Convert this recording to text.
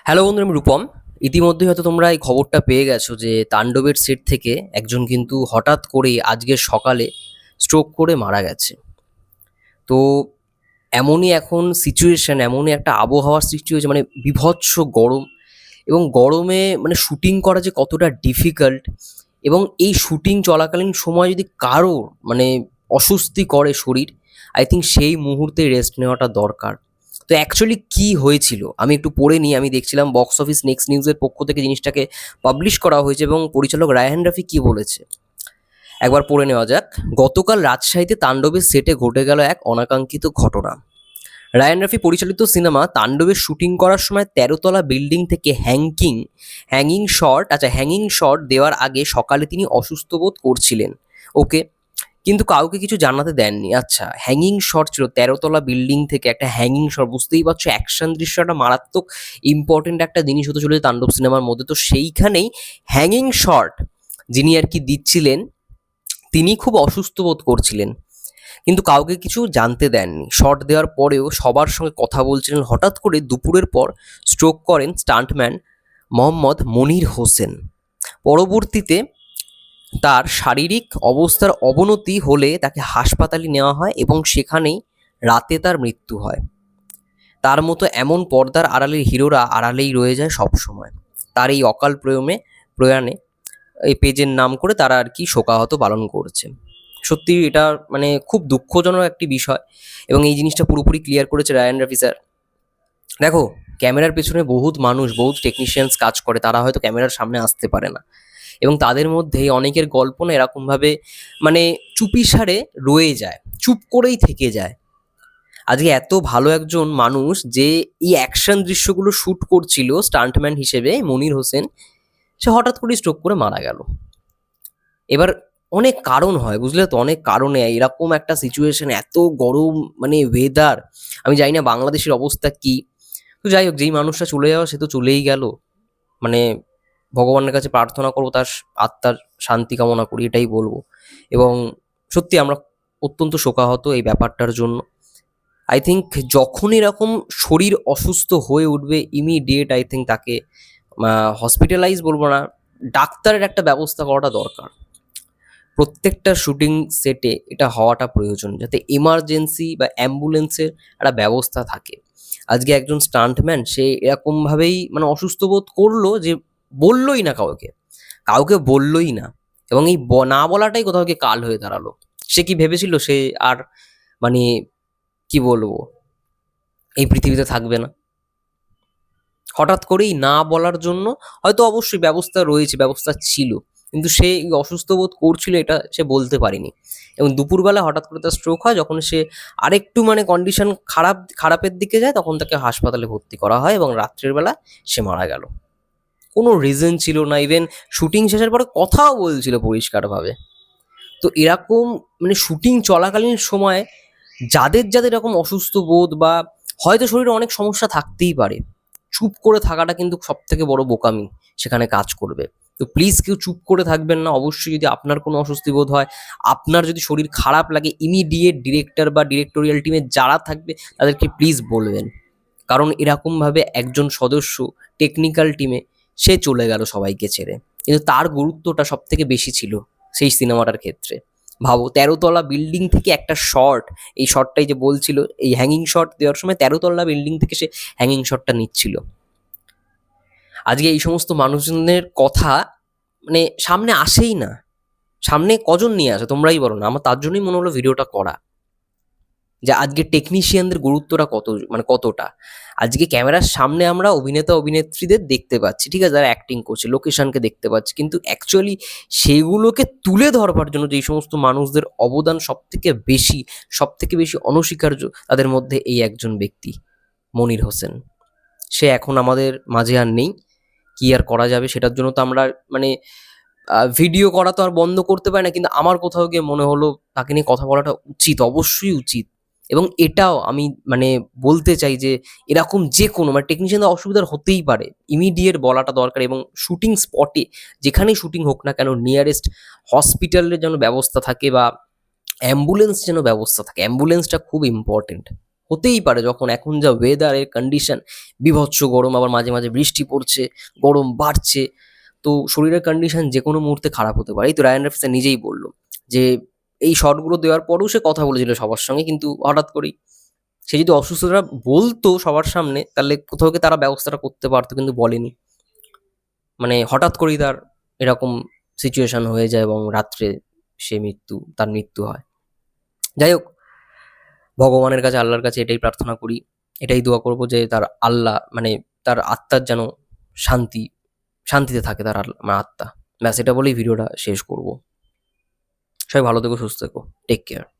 Hello বন্ধু, আমি রূপম। ইতিমধ্যেই হয়তো তোমরা এই খবরটা পেয়ে গেছো যে তাণ্ডবের সেট থেকে একজন কিন্তু হঠাৎ করেই আজকের সকালে স্ট্রোক করে মারা গেছে। তো এমনই এখন সিচুয়েশন, এমনই একটা আবহাওয়ার সৃষ্টি হয়েছে, মানে বীভৎস গরম। এবং গরমে মানে শুটিং করা যে কতটা ডিফিকাল্ট, এবং এই শুটিং চলাকালীন সময় যদি কারোর মানে অস্বস্তি করে শরীর, আই থিঙ্ক সেই মুহূর্তে রেস্ট নেওয়াটা দরকার। তো অ্যাকচুয়ালি কি হয়েছিল আমি একটু পড়ে নিই। আমি দেখছিলাম বক্স অফিস নেক্সট নিউজের পক্ষ থেকে জিনিসটাকে পাবলিশ করা হয়েছে, এবং পরিচালক রায়হান রাফি কি বলেছে একবার পড়ে নেওয়া যাক। গতকাল রাজশাহীতে তাণ্ডবের সেটে ঘটে গেল এক অনাকাঙ্ক্ষিত ঘটনা। রায়ান রাফি পরিচালিত সিনেমা তাণ্ডবের শুটিং করার সময় ১৩ তলা বিল্ডিং থেকে হ্যাঙ্গিং শট দেওয়ার আগে সকালে তিনি অসুস্থ বোধ করছিলেন। ওকে, কিন্তু কাউকে কিছু জানাতে দেননি। আচ্ছা, হ্যাঙ্গিং শট ছিল ১৩ তলা বিল্ডিং থেকে একটা হ্যাঙ্গিং শট, বুঝতেই পারছো অ্যাকশন দৃশ্যটা মারাত্মক ইম্পর্টেন্ট একটা জিনিস হতে চলেছে তাণ্ডব সিনেমার মধ্যে। তো সেইখানেই হ্যাঙ্গিং শট যিনি আর কি দিচ্ছিলেন, তিনি খুব অসুস্থ বোধ করছিলেন, কিন্তু কাউকে কিছু জানতে দেননি। শট দেওয়ার পরেও সবার সঙ্গে কথা বলছিলেন। হঠাৎ করে দুপুরের পর স্ট্রোক করেন স্টান্টম্যান মোহাম্মদ মনির হোসেন। পরবর্তীতে তার শারীরিক অবস্থার অবনতি হলে তাকে হাসপাতালে নেওয়া হয় এবং সেখানেই রাতে তার মৃত্যু হয়। তার মতো এমন পর্দার আড়ালের হিরোরা আড়ালেই রয়ে যায় সব সময়। তার এই অকাল প্রয়াণে এই পেজের নাম করে তারা আর কি শোকাহত পালন করছে। সত্যি এটা মানে খুব দুঃখজনক একটি বিষয়, এবং এই জিনিসটা পুরোপুরি ক্লিয়ার করেছে রায়ান রাফি স্যার। দেখো, ক্যামেরার পেছনে বহুত মানুষ, বহুত টেকনিশিয়ানস কাজ করে, তারা হয়তো ক্যামেরার সামনে আসতে পারে না, এবং তাদের মধ্যেই অনেকের গল্প না এরকমভাবে মানে চুপিসারে রয়ে যায়, চুপ করেই থেকে যায়। আজকে এত ভালো একজন মানুষ যে এই অ্যাকশন দৃশ্যগুলো শ্যুট করছিল স্টান্টম্যান হিসেবে, মনির হোসেন, সে হঠাৎ করে স্ট্রোক করে মারা গেল। এবার অনেক কারণ হয়, বুঝলে তো, অনেক কারণে এরকম একটা সিচুয়েশন, এত গরম মানে ওয়েদার। আমি জানি না বাংলাদেশের অবস্থা কি। তো যাই হোক, যেই মানুষটা চলে যাওয়া সে তো চলেই গেল। মানে ভগবানের কাছে প্রার্থনা করবো তার আত্মার শান্তি কামনা করি, এটাই বলবো। এবং সত্যি আমরা অত্যন্ত শোকাহত এই ব্যাপারটার জন্য। আই থিঙ্ক যখন এরকম শরীর অসুস্থ হয়ে উঠবে, ইমিডিয়েট আই থিঙ্ক তাকে হসপিটালাইজ বলবো না, ডাক্তারের একটা ব্যবস্থা করাটা দরকার। প্রত্যেকটা শুটিং সেটে এটা হওয়াটা প্রয়োজন, যাতে এমার্জেন্সি বা অ্যাম্বুলেন্সের একটা ব্যবস্থা থাকে। আজকে একজন স্টান্টম্যান সে এরকমভাবেই মানে অসুস্থ বোধ করলো যে বললোই না কাউকে, বললোই না, এবং এই না বলাটাই কোথাও গিয়ে কাল হয়ে দাঁড়ালো। সে কি ভেবেছিল সে আর মানে কি বলবো এই পৃথিবীতে থাকবে না? হঠাৎ করেই না বলার জন্য হয়তো অবশ্যই ব্যবস্থা রয়েছে, ব্যবস্থা ছিল, কিন্তু সে অসুস্থ বোধ করছিল এটা সে বলতে পারেনি। এবং দুপুরবেলা হঠাৎ করে তার স্ট্রোক হয়, যখন সে আরেকটু মানে কন্ডিশন খারাপের দিকে যায়, তখন তাকে হাসপাতালে ভর্তি করা হয় এবং রাত্রের বেলা সে মারা গেল। কোনো রিজন ছিল না, ইভেন শুটিং শেষের পরে কথাও বলছিল পরিষ্কারভাবে। তো এরকম মানে শুটিং চলাকালীন সময় যাদের যাদের এরকম অসুস্থ বোধ বা হয়তো শরীরে অনেক সমস্যা থাকতেই পারে, চুপ করে থাকাটা কিন্তু সব থেকে বড় বোকামি সেখানে কাজ করবে। তো প্লিজ কেউ চুপ করে থাকবেন না। অবশ্যই যদি আপনার কোনো অস্বস্তি বোধ হয়, আপনার যদি শরীর খারাপ লাগে, ইমিডিয়েট ডিরেক্টর বা ডিরেক্টোরিয়াল টিমে যারা থাকবে তাদেরকে প্লিজ বলবেন। কারণ এরকমভাবে একজন সদস্য টেকনিক্যাল টিমে সে চলে গেল সবাইকে ছেড়ে, কিন্তু তার গুরুত্বটা সব থেকে বেশি ছিল সেই সিনেমাটার ক্ষেত্রে। ভাবো, ১৩ তলা বিল্ডিং থেকে একটা শট, এই শটটাই যে বলছিল, এই হ্যাঙ্গিং শট দেওয়ার সময় ১৩ তলা বিল্ডিং থেকে সে হ্যাঙ্গিং শটটা নিচ্ছিল। আজকে এই সমস্ত মানুষজনের কথা মানে সামনে আসেই না। সামনে কজন নিয়ে আসে তোমরাই বলো না। আমার তার জন্যই মনে হলো ভিডিওটা করা, যে আজকে টেকনিশিয়ানদের গুরুত্বটা কতটা। আজকে ক্যামেরার সামনে আমরা অভিনেতা অভিনেত্রীদের দেখতে পাচ্ছি, ঠিক আছে, যারা অ্যাক্টিং করছে, লোকেশনকে দেখতে পাচ্ছি, কিন্তু অ্যাকচুয়ালি সেগুলোকে তুলে ধরবার জন্য যেই সমস্ত মানুষদের অবদান সব থেকে বেশি অনস্বীকার্য, তাদের মধ্যে এই একজন ব্যক্তি মনির হোসেন। সে এখন আমাদের মাঝে আর নেই। কি আর করা যাবে, সেটার জন্য তো আমরা মানে ভিডিও করা তো আর বন্ধ করতে পারি না, কিন্তু আমার কোথাও গিয়ে মনে হলো তাকে নিয়ে কথা বলাটা উচিত, অবশ্যই উচিত। এবং এটাও আমি মানে বলতে চাই যে এরকম যে কোনো মানে টেকনিশিয়ানদের অসুবিধার হতেই পারে, ইমিডিয়েট বলাটা দরকার। এবং শুটিং স্পটে যেখানেই শুটিং হোক না কেন, নিয়ারেস্ট হসপিটালের যেন ব্যবস্থা থাকে, বা অ্যাম্বুলেন্স যেন ব্যবস্থা থাকে। অ্যাম্বুলেন্সটা খুব ইম্পর্টেন্ট। হতেই পারে যখন এখন যা ওয়েদারের কন্ডিশন, বীভৎস গরম, আবার মাঝে মাঝে বৃষ্টি পড়ছে, গরম বাড়ছে, তো শরীরের কন্ডিশন যে কোনো মুহূর্তে খারাপ হতে পারে। এই তো রায়ান রেফসা নিজেই বলল যে এই শটগুলো দেওয়ার পরেও সে কথা বলেছিল সবার সঙ্গে, কিন্তু হঠাৎ করেই সে যদি অসুস্থতা বলতো সবার সামনে তাহলে কোথাও গিয়ে তারা ব্যবস্থাটা করতে পারতো, কিন্তু বলেনি। মানে হঠাৎ করেই তার এরকম সিচুয়েশন হয়ে যায় এবং রাত্রে তার মৃত্যু হয়। যাই হোক, ভগবানের কাছে, আল্লাহর কাছে এটাই প্রার্থনা করি, এটাই দোয়া করব যে তার আল্লাহ মানে তার আত্মার যেন শান্তি শান্তিতে থাকে তার আত্মা। ব্যাস এটা বলেই ভিডিওটা শেষ করব। সবাই ভালো থেকো, সুস্থ থেকো, টেক কেয়ার।